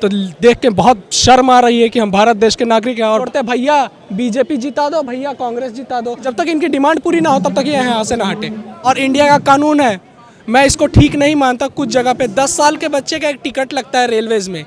तो देख के बहुत शर्म आ रही है कि हम भारत देश के नागरिक हैं। और भैया बीजेपी जिता दो, भैया कांग्रेस जिता दो, जब तक इनकी डिमांड पूरी ना हो तब तक ये यहाँ से ना हटे। और इंडिया का कानून है, मैं इसको ठीक नहीं मानता। कुछ जगह पे 10 साल के बच्चे का एक टिकट लगता है रेलवेज़ में,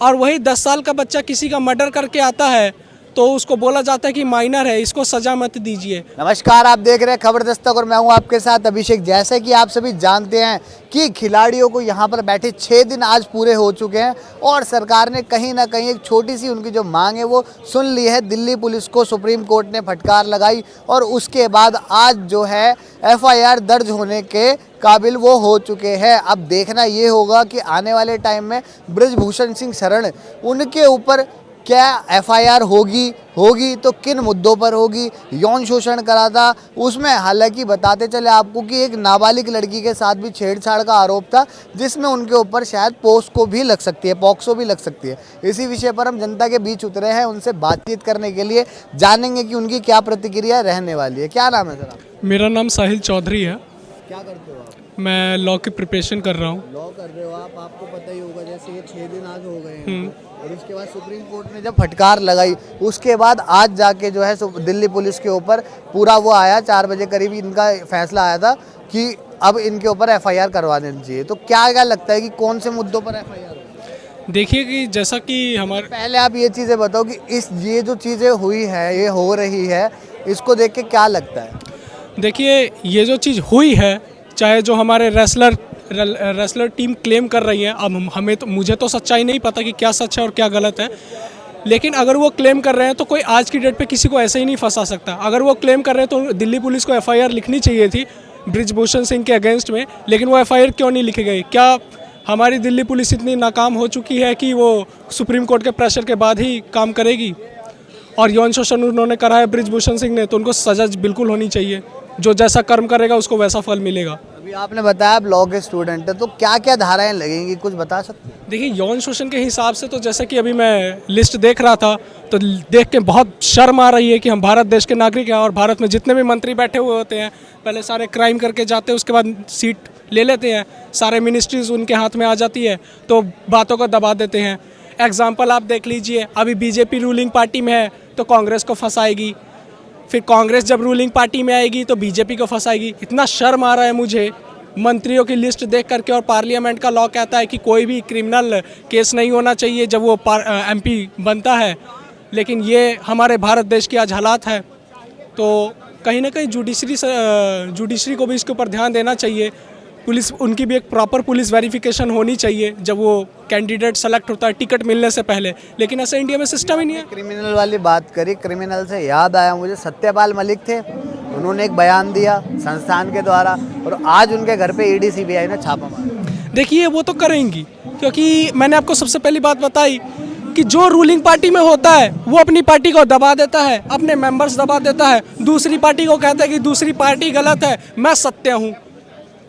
और वही 10 साल का बच्चा किसी का मर्डर करके आता है तो उसको बोला जाता है कि माइनर है, इसको सजा मत दीजिए। नमस्कार, आप देख रहे हैं खबर दस्तक और मैं हूं आपके साथ अभिषेक। जैसे कि आप सभी जानते हैं कि खिलाड़ियों को यहां पर बैठे 6 दिन आज पूरे हो चुके हैं और सरकार ने कहीं ना कहीं एक छोटी सी उनकी जो मांग है वो सुन ली है। दिल्ली पुलिस को सुप्रीम कोर्ट ने फटकार लगाई और उसके बाद आज जो है FIR दर्ज होने के काबिल वो हो चुके हैं। अब देखना ये होगा कि आने वाले टाइम में बृजभूषण सिंह शरण उनके ऊपर क्या FIR होगी तो किन मुद्दों पर होगी। यौन शोषण करा था उसमें, हालांकि बताते चले आपको कि एक नाबालिग लड़की के साथ भी छेड़छाड़ का आरोप था जिसमें उनके ऊपर शायद पोस्को भी लग सकती है, पॉक्सो भी लग सकती है। इसी विषय पर हम जनता के बीच उतरे हैं, उनसे बातचीत करने के लिए, जानेंगे कि उनकी क्या प्रतिक्रिया रहने वाली है। क्या नाम है सर आपका? मेरा नाम साहिल चौधरी है। क्या करते हो आप? मैं लॉ की प्रिपरेशन कर रहा हूँ। लॉ कर रहे हो आप, आपको पता ही होगा जैसे ये 6 दिन आज हो गए हैं और उसके बाद सुप्रीम कोर्ट ने जब फटकार लगाई उसके बाद आज जाके जो है दिल्ली पुलिस के ऊपर पूरा वो आया, 4 बजे करीब इनका फैसला आया था कि अब इनके ऊपर FIR करवा देनी चाहिए। तो क्या लगता है कि कौन से मुद्दों पर FIR हो? देखिए कि जैसा कि हमारे, पहले आप ये चीज़ें बताओ कि ये जो चीज़ें हुई है, ये हो रही है, इसको देख के क्या लगता है? देखिए ये जो चीज़ हुई है, चाहे जो हमारे रेसलर टीम क्लेम कर रही है, अब मुझे तो सच्चाई नहीं पता कि क्या सच है और क्या गलत है, लेकिन अगर वो क्लेम कर रहे हैं तो कोई आज की डेट पे किसी को ऐसे ही नहीं फंसा सकता। अगर वो क्लेम कर रहे हैं तो दिल्ली पुलिस को FIR लिखनी चाहिए थी बृजभूषण सिंह के अगेंस्ट में, लेकिन वो FIR क्यों नहीं लिखी गई? क्या हमारी दिल्ली पुलिस इतनी नाकाम हो चुकी है कि वो सुप्रीम कोर्ट के प्रेशर के बाद ही काम करेगी? और यौन शोषण उन्होंने करा है बृजभूषण सिंह ने, तो उनको सजा बिल्कुल होनी चाहिए। जो जैसा कर्म करेगा उसको वैसा फल मिलेगा। अभी आपने बताया आप लॉ के स्टूडेंट हैं, तो क्या क्या धाराएं लगेंगी, कुछ बता सकते हैं? देखिए यौन शोषण के हिसाब से तो जैसे कि अभी मैं लिस्ट देख रहा था तो देख के बहुत शर्म आ रही है कि हम भारत देश के नागरिक हैं। और भारत में जितने भी मंत्री बैठे हुए होते हैं पहले सारे क्राइम करके जाते हैं, उसके बाद सीट ले लेते हैं, सारे मिनिस्ट्रीज उनके हाथ में आ जाती है तो बातों को दबा देते हैं। एग्जाम्पल आप देख लीजिए, अभी बीजेपी रूलिंग पार्टी में है तो कांग्रेस को फंसाएगी, फिर कांग्रेस जब रूलिंग पार्टी में आएगी तो बीजेपी को फंसाएगी। इतना शर्म आ रहा है मुझे मंत्रियों की लिस्ट देख करके। और पार्लियामेंट का लॉ कहता है कि कोई भी क्रिमिनल केस नहीं होना चाहिए जब वो MP बनता है, लेकिन ये हमारे भारत देश की आज हालात है। तो कहीं ना कहीं जुडिशरी को भी इसके ऊपर ध्यान देना चाहिए। पुलिस, उनकी भी एक प्रॉपर पुलिस वेरिफिकेशन होनी चाहिए जब वो कैंडिडेट सेलेक्ट होता है टिकट मिलने से पहले, लेकिन ऐसा इंडिया में सिस्टम ही नहीं है। क्रिमिनल वाली बात करी, क्रिमिनल से याद आया मुझे, सत्यपाल मलिक थे, उन्होंने एक बयान दिया संस्थान के द्वारा और आज उनके घर पे ED CBI ने छापा मारा। देखिए वो तो करेंगी, क्योंकि मैंने आपको सबसे पहली बात बताई कि जो रूलिंग पार्टी में होता है वो अपनी पार्टी को दबा देता है, अपने मेंबर्स दबा देता है, दूसरी पार्टी को कहता है कि दूसरी पार्टी गलत है, मैं सत्य हूँ।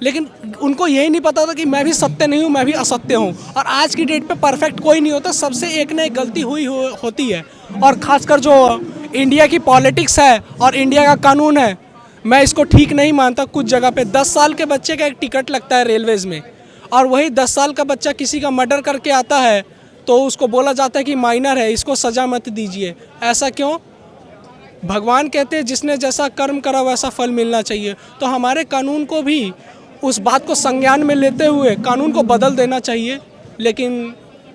लेकिन उनको यही नहीं पता था कि मैं भी सत्य नहीं हूँ, मैं भी असत्य हूँ। और आज की डेट पे परफेक्ट कोई नहीं होता, सबसे एक ना एक गलती होती है। और ख़ासकर जो इंडिया की पॉलिटिक्स है और इंडिया का कानून है, मैं इसको ठीक नहीं मानता। कुछ जगह पे 10 साल के बच्चे का एक टिकट लगता है रेलवेज़ में, और वही 10 साल का बच्चा किसी का मर्डर करके आता है तो उसको बोला जाता है कि माइनर है, इसको सजा मत दीजिए। ऐसा क्यों? भगवान कहते हैं जिसने जैसा कर्म करा वैसा फल मिलना चाहिए। तो हमारे कानून को भी उस बात को संज्ञान में लेते हुए कानून को बदल देना चाहिए। लेकिन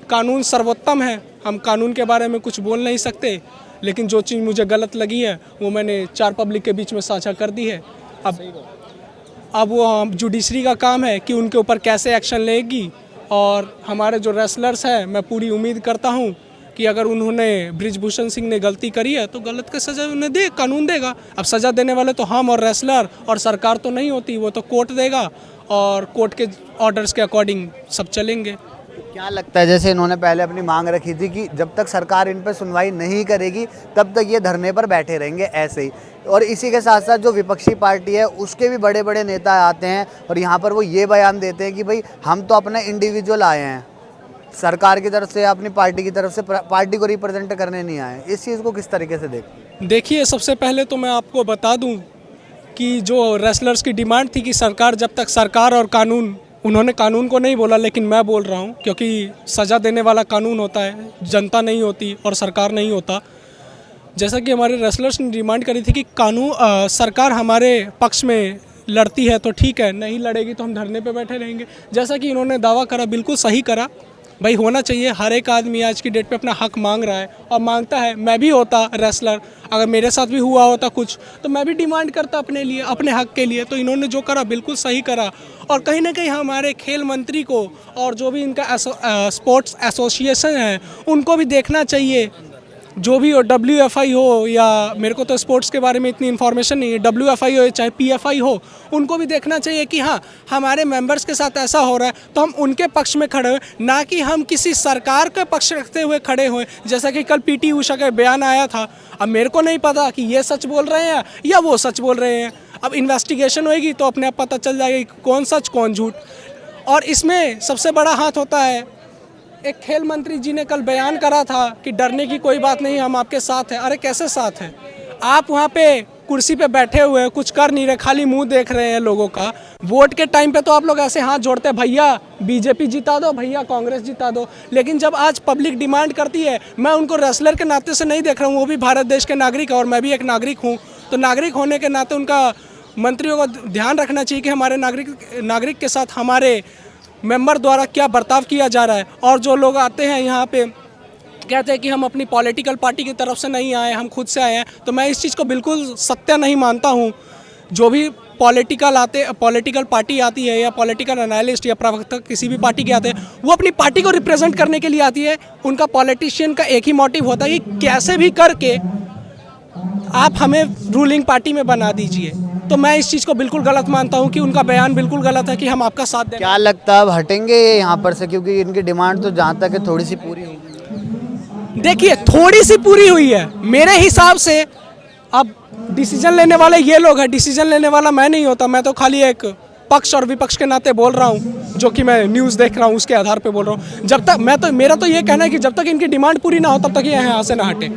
कानून सर्वोत्तम है, हम कानून के बारे में कुछ बोल नहीं सकते, लेकिन जो चीज़ मुझे गलत लगी है वो मैंने 4 पब्लिक के बीच में साझा कर दी है। अब वो जुडिशरी का काम है कि उनके ऊपर कैसे एक्शन लेगी। और हमारे जो रेसलर्स हैं, मैं पूरी उम्मीद करता हूँ कि अगर उन्होंने बृजभूषण सिंह ने गलती करी है तो गलत का सज़ा उन्हें दे, कानून देगा। अब सज़ा देने वाले तो हम और रेसलर और सरकार तो नहीं होती, वो तो कोर्ट देगा और कोर्ट के ऑर्डर्स के अकॉर्डिंग सब चलेंगे। तो क्या लगता है, जैसे इन्होंने पहले अपनी मांग रखी थी कि जब तक सरकार इन पर सुनवाई नहीं करेगी तब तक ये धरने पर बैठे रहेंगे ऐसे ही, और इसी के साथ साथ जो विपक्षी पार्टी है उसके भी बड़े बड़े नेता आते हैं और यहाँ पर वो ये बयान देते हैं कि भाई हम तो अपने इंडिविजुअल आए हैं, सरकार की तरफ से अपनी पार्टी की तरफ से पार्टी को रिप्रेजेंट करने नहीं आए। इस चीज़ को किस तरीके से देखिए, सबसे पहले तो मैं आपको बता दूं कि जो रेसलर्स की डिमांड थी कि सरकार जब तक सरकार और कानून उन्होंने कानून को नहीं बोला, लेकिन मैं बोल रहा हूँ, क्योंकि सज़ा देने वाला कानून होता है, जनता नहीं होती और सरकार नहीं होता। जैसा कि हमारे रेसलर्स ने डिमांड करी थी कि सरकार हमारे पक्ष में लड़ती है तो ठीक है, नहीं लड़ेगी तो हम धरने पे बैठे रहेंगे। जैसा कि इन्होंने दावा करा, बिल्कुल सही करा। भाई होना चाहिए, हर एक आदमी आज की डेट पे अपना हक मांग रहा है और मांगता है। मैं भी होता रेसलर, अगर मेरे साथ भी हुआ होता कुछ, तो मैं भी डिमांड करता अपने लिए, अपने हक के लिए। तो इन्होंने जो करा बिल्कुल सही करा। और कहीं ना कहीं हमारे खेल मंत्री को और जो भी इनका स्पोर्ट्स एसोसिएशन है उनको भी देखना चाहिए। जो भी हो, WFI हो, या मेरे को तो स्पोर्ट्स के बारे में इतनी इन्फॉर्मेशन नहीं है, WFI हो चाहे PFI हो, उनको भी देखना चाहिए कि हाँ, हमारे मेंबर्स के साथ ऐसा हो रहा है तो हम उनके पक्ष में खड़े हुए, ना कि हम किसी सरकार का पक्ष रखते हुए खड़े हुए। जैसा कि कल PT उषा का बयान आया था, अब मेरे को नहीं पता कि ये सच बोल रहे हैं या वो सच बोल रहे हैं। अब इन्वेस्टिगेशन होएगी तो अपने आप पता चल जाएगा कि कौन सच कौन झूठ। और इसमें सबसे बड़ा हाथ होता है, एक खेल मंत्री जी ने कल बयान करा था कि डरने की कोई बात नहीं, हम आपके साथ हैं। अरे कैसे साथ हैं? आप वहाँ पे कुर्सी पे बैठे हुए हैं, कुछ कर नहीं रहे, खाली मुंह देख रहे हैं लोगों का। वोट के टाइम पे तो आप लोग ऐसे हाथ जोड़ते हैं, भैया BJP जिता दो, भैया कांग्रेस जिता दो। लेकिन जब आज पब्लिक डिमांड करती है, मैं उनको रेसलर के नाते से नहीं देख रहा हूँ, वो भी भारत देश के नागरिक है और मैं भी एक नागरिक हूँ। तो नागरिक होने के नाते उनका मंत्रियों को ध्यान रखना चाहिए कि हमारे नागरिक के साथ हमारे मेंबर द्वारा क्या बर्ताव किया जा रहा है। और जो लोग आते हैं यहाँ पे कहते हैं कि हम अपनी पॉलिटिकल पार्टी की तरफ से नहीं आए, हम खुद से आए हैं, तो मैं इस चीज़ को बिल्कुल सत्य नहीं मानता हूँ। जो भी पॉलिटिकल पार्टी आती है या पॉलिटिकल एनालिस्ट या प्रवक्ता किसी भी पार्टी के आते हैं, वो अपनी पार्टी को रिप्रेजेंट करने के लिए आती है। उनका पॉलिटिशियन का एक ही मोटिव होता है कि कैसे भी करके आप हमें रूलिंग पार्टी में बना दीजिए। तो मैं इस चीज़ को बिल्कुल गलत मानता हूं कि उनका बयान बिल्कुल गलत है कि हम आपका साथ दें। क्या लगता है अब हटेंगे ये यहाँ पर से, क्योंकि इनकी डिमांड तो जहाँ तक है थोड़ी सी पूरी होगी? देखिए, थोड़ी सी पूरी हुई है मेरे हिसाब से। अब डिसीजन लेने वाले ये लोग हैं, डिसीजन लेने वाला मैं नहीं होता। मैं तो खाली एक पक्ष और विपक्ष के नाते बोल रहा हूँ, जो कि मैं न्यूज़ देख रहा हूँ उसके आधार पर बोल रहा हूँ। जब तक मेरा तो ये कहना है कि जब तक इनकी डिमांड पूरी ना हो तब तक ये यहाँ से ना हटे।